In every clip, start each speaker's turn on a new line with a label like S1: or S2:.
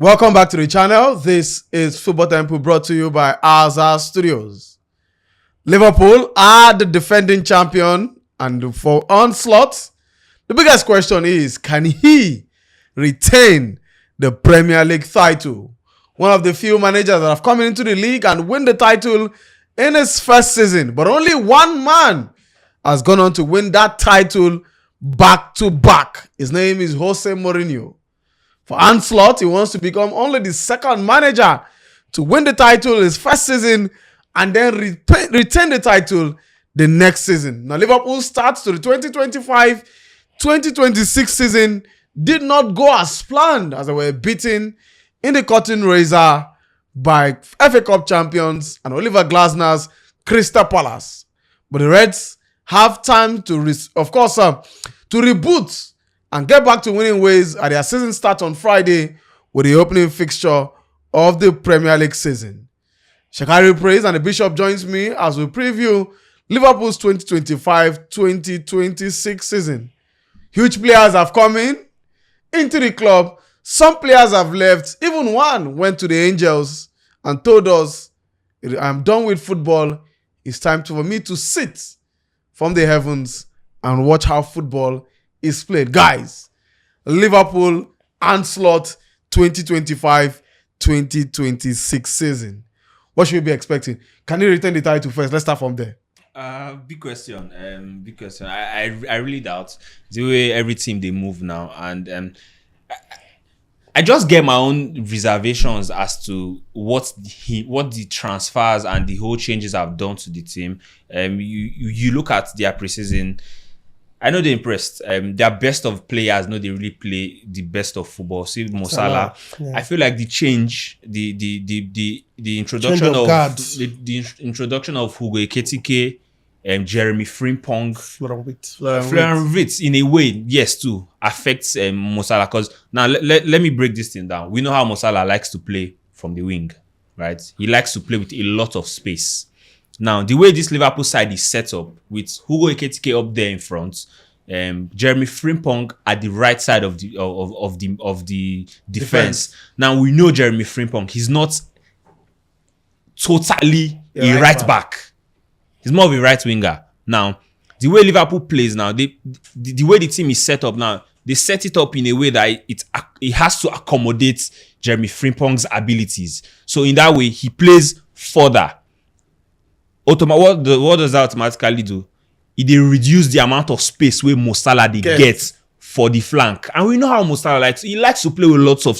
S1: Welcome back to the channel. This is Football Temple brought to you by Azar Studios. Liverpool are the defending champion, and for Arne Slot, the biggest question is, can he retain the Premier League title? One of the few managers that have come into the league and win the title in his first season, but only one man has gone on to win that title back to back. His name is Jose Mourinho. For Arne Slot, he wants to become only the second manager to win the title his first season and then retain the title the next season. Now, Liverpool starts to the 2025-2026 season did not go as planned, as they were beaten in the curtain raiser by FA Cup champions and Oliver Glasner's Crystal Palace. But the Reds have time to, to reboot and get back to winning ways at their season start on Friday with the opening fixture of the Premier League season. Shakari Praise and the Bishop joins me as we preview Liverpool's 2025-2026 season. Huge players have come into the club. Some players have left. Even one went to the Angels and told us, I'm done with football. It's time for me to sit from the heavens and watch how football is played. Guys, Liverpool Arne Slot 2025-2026 season. What should we be expecting? Can he retain the title first? Let's start from there.
S2: Big question. I really doubt the way every team they move now, and I just get my own reservations as to what the transfers and the whole changes have done to the team. You look at their preseason. I know they're impressed. Their best of players know they really play the best of football. See Mo Salah. Yeah. I feel like the change, the introduction of the introduction of Hugo Ekitike, Jeremy Frimpong, Florian Wirtz, in a way, yes, too, affects Mo Salah. Because now let me break this thing down. We know how Mo Salah likes to play from the wing, right? He likes to play with a lot of space. Now, the way this Liverpool side is set up, with Hugo Ekitike up there in front, Jeremy Frimpong at the right side of the defense. Now, we know Jeremy Frimpong. He's not totally a right back. He's more of a right winger. Now, the way Liverpool plays now, the way the team is set up now, they set it up in a way that it has to accommodate Jeremy Frimpong's abilities. So, in that way, he plays further. What does that automatically do? It reduce the amount of space where Mo Salah get for the flank, and we know how Mo Salah likes. He likes to play with lots of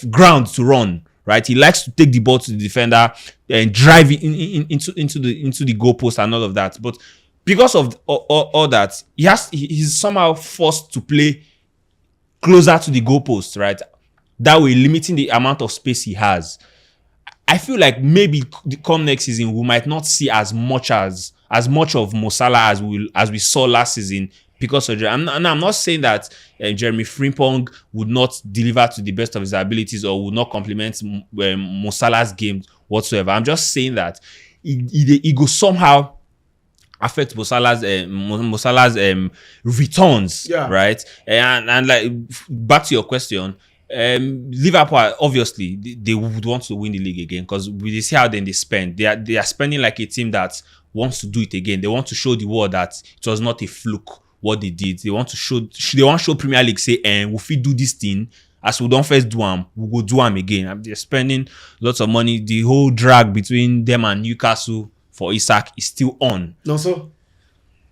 S2: ground to run. Right? He likes to take the ball to the defender and drive it into the goalpost and all of that. But because of all that, he's somehow forced to play closer to the goalpost. Right? That way, limiting the amount of space he has. I feel like maybe come next season we might not see as much of Mo Salah as we saw last season because of I'm not saying that Jeremy Frimpong would not deliver to the best of his abilities or would not complement Mo Salah's game whatsoever. I'm just saying that it will somehow affect Mo Salah's returns, right? And like back to your question. Liverpool, obviously, they would want to win the league again because we see how then they spend. They are spending like a team that wants to do it again. They want to show the world that it was not a fluke what they did. They want to show Premier League say, if we do this thing, as we don't first do them, we will do them again. They're spending lots of money. The whole drag between them and Newcastle for Isak is still on.
S1: No, so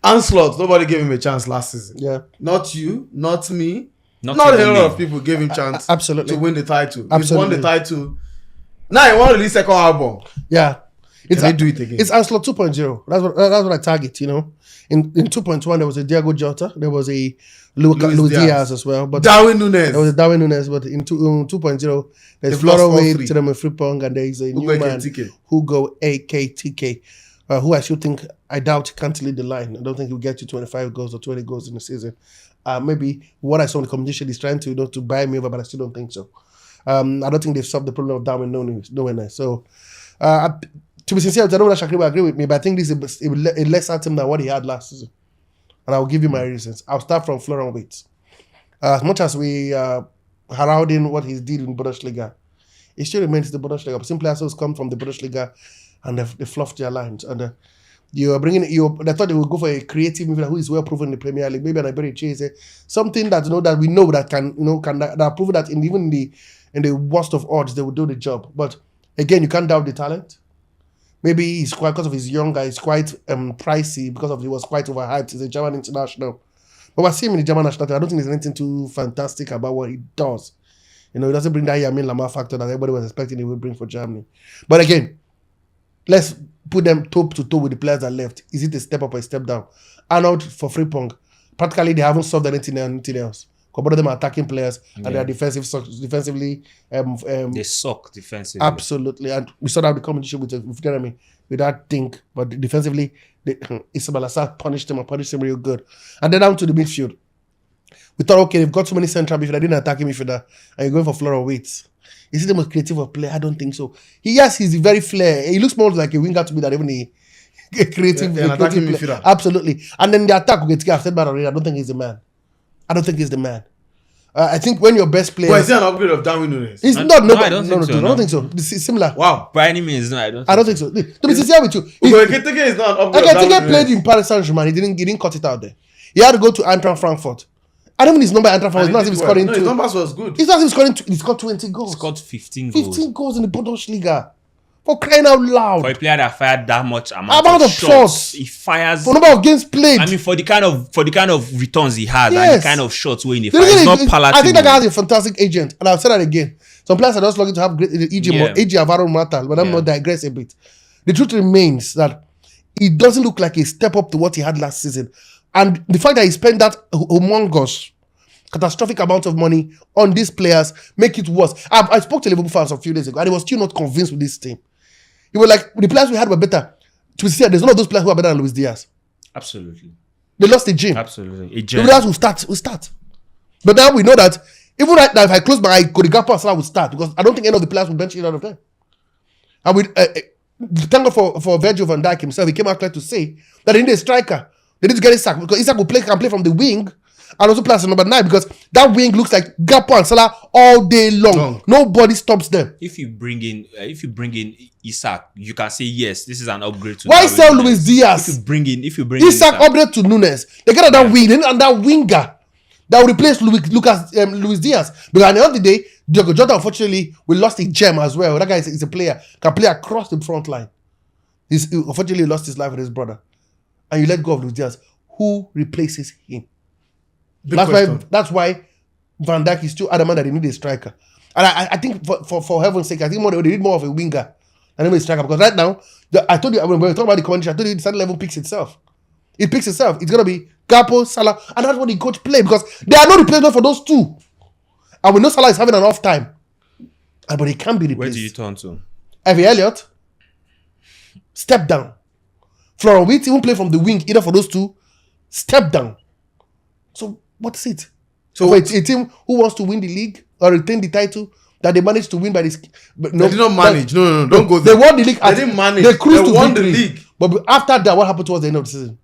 S1: Arne Slot, nobody gave him a chance last season.
S3: Yeah,
S1: not you, not me. Not a lot of people gave him chance to win the title. He's won the title. Now he won to release second album.
S3: Yeah.
S1: Can they do it again?
S3: It's Arne Slot 2.0. That's what I target, you know. In 2.1, there was a Diego Jota. There was a Luis Diaz as well. But
S1: Darwin Núñez.
S3: There was a Darwin Núñez. But in 2.0, there's Flora Wade, Jeremy Frimpong, and there is a new man, Hugo Ekitike, who I still think, I doubt can't lead the line. I don't think he'll get to 25 goals or 20 goals in the season. Maybe what I saw in the competition is trying to buy me over, but I still don't think so. I don't think they've solved the problem of Darwin Núñez. So, to be sincere, I don't know that Shakiri will agree with me, but I think this is a lesser team than what he had last season. And I'll give you my reasons. I'll start from Florian Wirtz. As much as we heralding what he did in Bundesliga. It still remains the Bundesliga. Some players who come from the Bundesliga and they fluffed their lines. And you are bringing they thought they would go for a creative midfielder who is well proven in the Premier League. Maybe an Iberi Chase, something that that we know that can that prove that even in the worst of odds they will do the job. But again, you can't doubt the talent. Maybe he's quite, because of his younger, he's quite pricey because he was quite overhyped. He's a German international. But we're seeing him in the German national team. I don't think there's anything too fantastic about what he does. He doesn't bring that Yamin Lamar factor that everybody was expecting he would bring for Germany. But again, let's put them toe to toe with the players that left. Is it a step up or a step down? Arnold for Frimpong, practically they haven't solved anything else. Both of them are attacking players and they are defensively.
S2: They suck defensively.
S3: Absolutely, and we saw that the competition with Jeremy with that thing. But defensively, Ismail Assar punished him real good. And then down to the midfield. We thought, okay, they've got so many central midfielders, didn't attack midfielder, and you're going for Flora Waits. Is he the most creative of player? I don't think so. He's very flair. He looks more like a winger to me than even a creative midfielder. Absolutely. And then the attack will get said by already. I don't think he's the man. I think when your best player...
S1: Well, is he an upgrade of Darwin Núñez?
S3: He's not. No, I don't think so. It's similar.
S2: Wow. By any means, no, I don't think
S3: so. To be sincere with you.
S1: Ekitike is not an upgrade of Darwin Núñez.
S3: Played in Paris Saint-Germain. He didn't cut it out there. He had to go to Eintracht Frankfurt. I don't mean his number at Eintracht Frankfurt. It's not as if he's scoring...
S1: No, his numbers was good.
S3: It's not as if he's scoring... He scored 20 goals.
S2: He scored 15 goals.
S3: 15 goals in the Bundesliga. For crying out loud.
S2: For a player that fired that much amount of shots, he fires.
S3: For number of games played.
S2: I mean, for the kind of returns he has and the kind of shots when he fires, it's not palatable.
S3: I think that guy has a fantastic agent, and I'll say that again. Some players are just looking to have great AG Alvaro Morata, but I'm not digress a bit. The truth remains that he doesn't look like a step up to what he had last season, and the fact that he spent that humongous, catastrophic amount of money on these players make it worse. I spoke to Liverpool fans a few days ago, and they were still not convinced with this team. He was like, the players we had were better. To be fair, there's none of those players who are better than Luis Diaz.
S2: Absolutely.
S3: They lost the gym.
S2: Absolutely.
S3: The players will start. But now we know that even right now, if I close my eye, Kodigapo and Salah will start because I don't think any of the players will bench either of them. And we thank God for Virgil van Dijk himself. He came out clear to say that they need a striker. They need to get Isak because Isak can play from the wing and also play as a number 9 because that wing looks like Gakpo and Salah all day long. Nobody stops them.
S2: If you bring in Isak, you can say yes, this is an upgrade to.
S3: Why sell Luis Diaz?
S2: If you bring
S3: Isak upgrade to Núñez, they get that wing and that winger that will replace Luis Diaz. Because at the end of the day, Diogo Jota unfortunately we lost a gem as well. That guy is a player can play across the front line. He unfortunately lost his life with his brother, and you let go of Luis Diaz. Who replaces him? That's why Van Dijk is still adamant that they need a striker. And I think for heaven's sake, I think they need more of a winger than a striker. Because right now, I told you, when we were talking about the competition, I told you the starting level picks itself. It picks itself. It's going to be Gakpo, Salah, and that's what the coach play because there are no replacements for those two. And we know Salah is having an off time. But he can't be replaced.
S2: Where do you turn to?
S3: Evie Elliott, step down. Flora Waits even play from the wing, either for those two, step down. So, what is it? So it's a team who wants to win the league or retain the title that they managed to win by this. But no,
S1: they did not manage. No, don't go there.
S3: They won the league.
S1: They didn't manage.
S3: They cruised to
S1: won
S3: victory.
S1: the league.
S3: But after that, what happened towards the end of the season?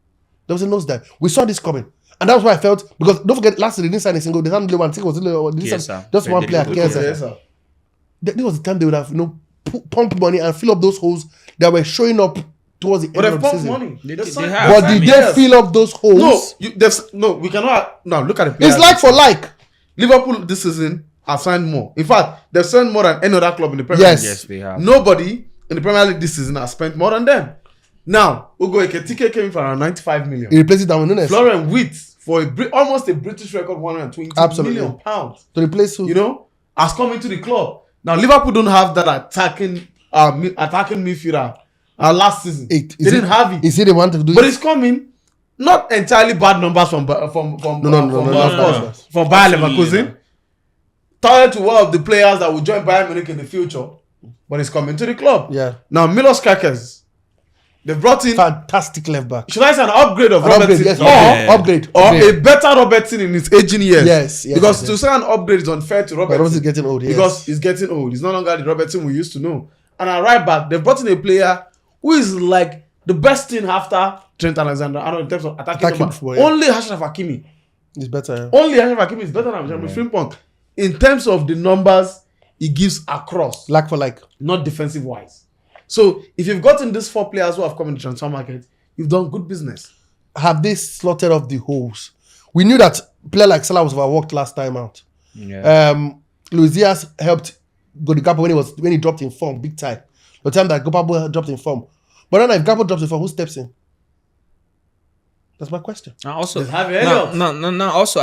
S3: There was a nosedive. We saw this coming. And that's why I felt, because don't forget, last season they didn't sign a single. They signed one. I think it was just one player. This was the time they would have pump money and fill up those holes that were showing up towards the end of the season.
S1: Money.
S3: But did they fill up those holes?
S1: No, we cannot. Now look at the players.
S3: It's like for like.
S1: Liverpool this season have signed more. In fact, they've signed more than any other club in the Premier League.
S2: Yes, we have.
S1: Nobody in the Premier League this season has spent more than them. Now, Ugo Ekitike came for around 95 million.
S3: He replaced Darwin Núñez.
S1: Florian Wirtz for almost a British record, 120 million pounds.
S3: To replace who?
S1: Has come into the club. Now, Liverpool don't have that attacking midfielder last season. They didn't have it.
S3: Is it they want to do it?
S1: But it's coming. Not entirely bad numbers from Bayer Leverkusen. Tired to one of the players that will join Bayern Munich in the future, but it's coming to the club.
S3: Yeah.
S1: Now Milos Kerkez, they've brought in
S3: fantastic left back.
S1: Should I say an upgrade of Robertson?
S3: Yes. Upgrade.
S1: Or a better Robertson in his aging years.
S3: Yes.
S1: Because to say an upgrade is unfair to Robertson.
S3: Robertson is getting old.
S1: Because he's getting old. He's no longer the Robertson we used to know. And at right back, they've brought in a player who is like the best thing after Trent Alexander-Arnold in terms of attacking football. Only Achraf Hakimi
S3: is better.
S1: Only Achraf Hakimi is better than Jeremy Frimpong. in terms of the numbers he gives across,
S3: Like for like.
S1: not defensive wise. So if you've gotten these 4 players who have come in the transfer market, you've done good business.
S3: Have they slotted off the holes? We knew that player like Salah was overworked last time out.
S2: Yeah.
S3: Luis Diaz helped Gakpo when he dropped in form big time. The time that Gakpo dropped in form. But then if Gakpo drops in form, who steps in? That's my question.
S2: Now also,
S1: Just have Elliott.
S2: no. Also,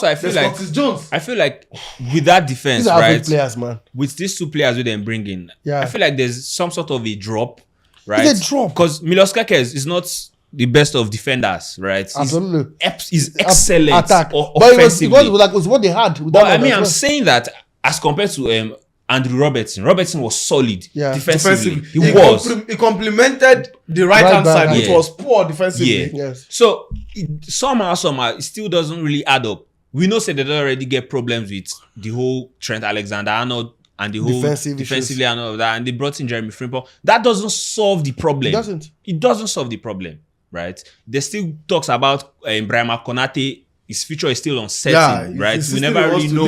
S2: I feel
S1: There's
S2: like
S1: Curtis Jones.
S2: I feel like with that defense,
S3: These are average
S2: right?
S3: players, man.
S2: With these 2 players we then bring in,
S3: Yeah.
S2: I feel like there's some sort of a drop, right?
S3: It's a drop.
S2: Because Milos Kekes is not the best of defenders, right?
S3: Absolutely.
S2: He's excellent
S3: Attack.
S2: or
S3: But it
S2: offensively.
S3: was what they had. with
S2: But
S3: that
S2: I mean,
S3: as
S2: I'm
S3: well.
S2: saying that as compared to Andrew Robertson. Robertson was solid defensively.
S1: He complemented the right-hand
S3: Right,
S1: side,
S3: right.
S1: which was poor defensively.
S2: Yeah.
S3: Yes.
S2: So somehow, it still doesn't really add up. We know they don't already get problems with the whole Trent Alexander-Arnold and the whole defensively and all of that. And they brought in Jeremy Frimpong. That doesn't solve the problem. It doesn't solve the problem, right? There still talks about Brahima Konate. His future is still uncertain, right? We never really know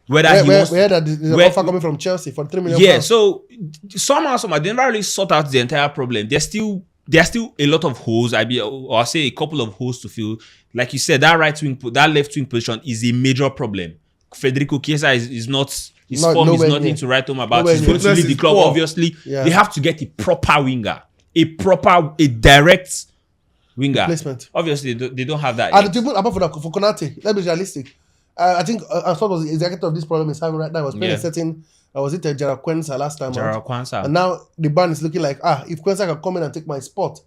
S2: whether he wants.
S3: We heard that there's an offer coming from Chelsea for £3 million.
S2: Yeah, so somehow, they never really sort out the entire problem. There are still a lot of holes. I'll say a couple of holes to fill. Like you said, that left wing position is a major problem. Federico Chiesa is not. His form is nothing to write home about. He's going to leave the club, obviously. Yeah. They have to get a proper winger, a direct winger.
S3: Replacement.
S2: Obviously, they don't have that.
S3: And apart from that, for Konate, let's be realistic. I think I thought the executive of this problem is having right now was playing a certain. Was it Gerard Quensa last time?
S2: Gerard Quensa.
S3: And now the ban is looking like if Quensa can come in and take my spot,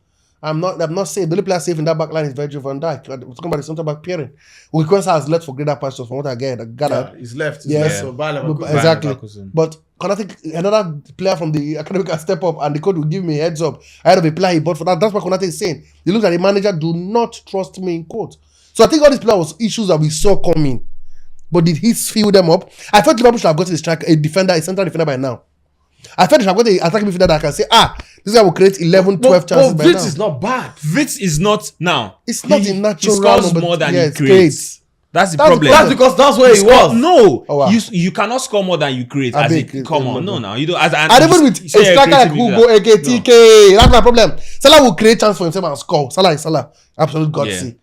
S3: I'm not saying the only player safe in that back line is Virgil van Dijk. I'm talking about the centre back pairing. Well, Quensa has left for greater pastures from what I gathered.
S1: He's left.
S3: Yes, exactly. But Konate, another player from the academy can step up and the coach will give me a heads up ahead of a player he bought for that. That's what Konate is saying. He looks at the manager, do not trust me in quote. So I think all these players was issues that we saw coming. But did he fill them up? I thought Liverpool should have gotten a central defender by now. I thought they should have got an attacking midfielder that can say, this guy will create 11, 12 chances by now.
S1: Vitz is not bad.
S2: Vitz is not now.
S3: It's not in natural.
S2: He scores more than he creates. That's the problem.
S1: That's because that's where he was.
S2: No, you cannot score more than you create. Come on, no, you don't.
S3: And even with a striker like Hugo AKTK, that's my problem. Salah will create chance for himself and score. Salah is Salah, absolute godsy.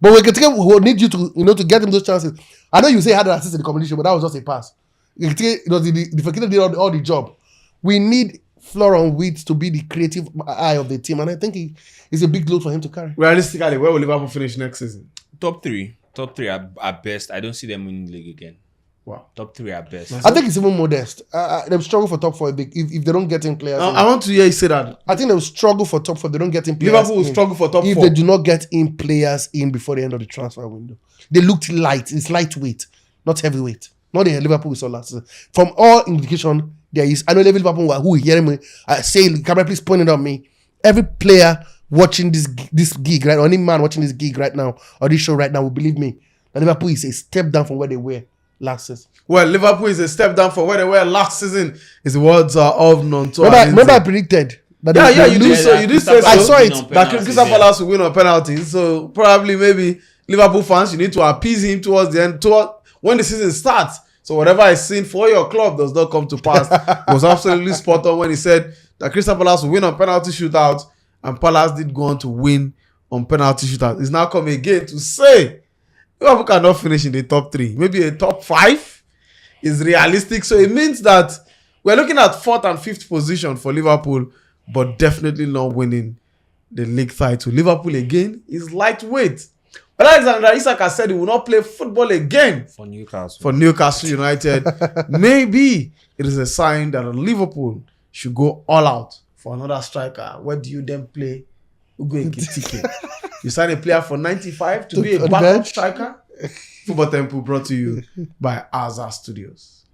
S3: But we will need you to get him those chances. I know you say he had an assist in the competition, but that was just a pass. The Fekir did all the job. We need Florian Wirtz to be the creative eye of the team, and I think it's a big load for him to carry.
S1: Realistically, where will Liverpool finish next season?
S2: Top three at best. I don't see them winning the league again.
S1: Wow.
S2: Top 3 at best.
S3: I think it's even modest. They'll struggle for top 4 if they don't get in players.
S1: I want to hear you say that.
S3: I think they'll struggle for top 4 if they don't get in players.
S1: Liverpool will struggle for top 4
S3: if they do not get in players in before the end of the transfer window. They looked light. It's lightweight, not heavyweight. Not the Liverpool we saw last season. From all indication, there is. I know Liverpool who hear me say, "Camera, please point it on me." Every player watching this gig right, or any man watching this gig right now, or this show right now, will believe me that Liverpool is a step down from where they were last season.
S1: Well, Liverpool is a step down from where they were last season. His words are of none.
S3: Remember I predicted that
S1: you did so. You did say so.
S3: I saw it.
S1: That Crystal Palace will win on penalties. So probably maybe Liverpool fans, you need to appease him towards the end, when the season starts. So whatever I seen for your club does not come to pass. It was absolutely spot on when he said that Crystal Palace will win on penalty shootout, and Palace did go on to win on penalty shootout. He's now come again to say Liverpool cannot finish in the top 3. Maybe a top 5 is realistic. So it means that we're looking at 4th and 5th position for Liverpool, but definitely not winning the league title. Liverpool again is lightweight. But Alexander Isak has said he will not play football again
S2: for Newcastle.
S1: For Newcastle United. Maybe it is a sign that Liverpool should go all out for another striker. Where do you then play Ugo Ekitike? You sign a player for 95 to be a backup striker? Football Temple brought to you by Arne Slot Studios.